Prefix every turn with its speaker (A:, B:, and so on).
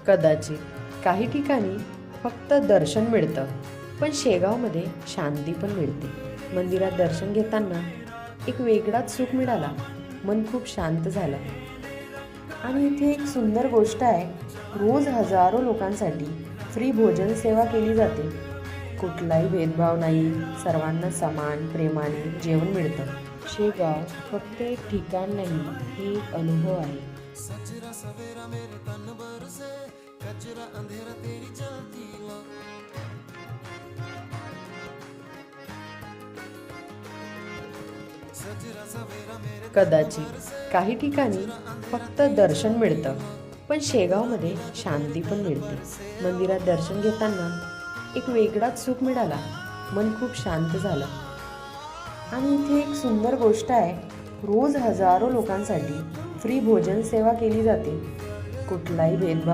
A: कदाचित काही ठिकाणी फक्त दर्शन मिळतं, पण शेगावमध्ये शांती पण मिळते. मंदिरात दर्शन घेताना एक वेगळाच सुख मिळाला. मन खूप शांत झालं. आणि इथे एक सुंदर गोष्ट आहे, रोज हजारो लोकांसाठी फ्री भोजन सेवा केली जाते. कुठलाही भेदभाव नाही, सर्वांना समान प्रेमाने जेवण मिळतं. शेगाव फक्त एक ठिकाण नाही, हे एक अनुभव आहे. सजरा सवेरा मेरे तन बरसे, कचरा अंधेरा तेरी चलती ला. कदाचित काही ठिकाणी फक्त दर्शन मिळतं, पण शेगावमध्ये शांती पण मिळते. मंदिरात दर्शन घेताना एक वेगळाच सुख मिळाला. मन खूप शांत झालं. आणि इथे एक सुंदर गोष्ट आहे, रोज हजारो लोकांसाठी फ्री भोजन सेवा केली जाते. कुठलाही भेदभाव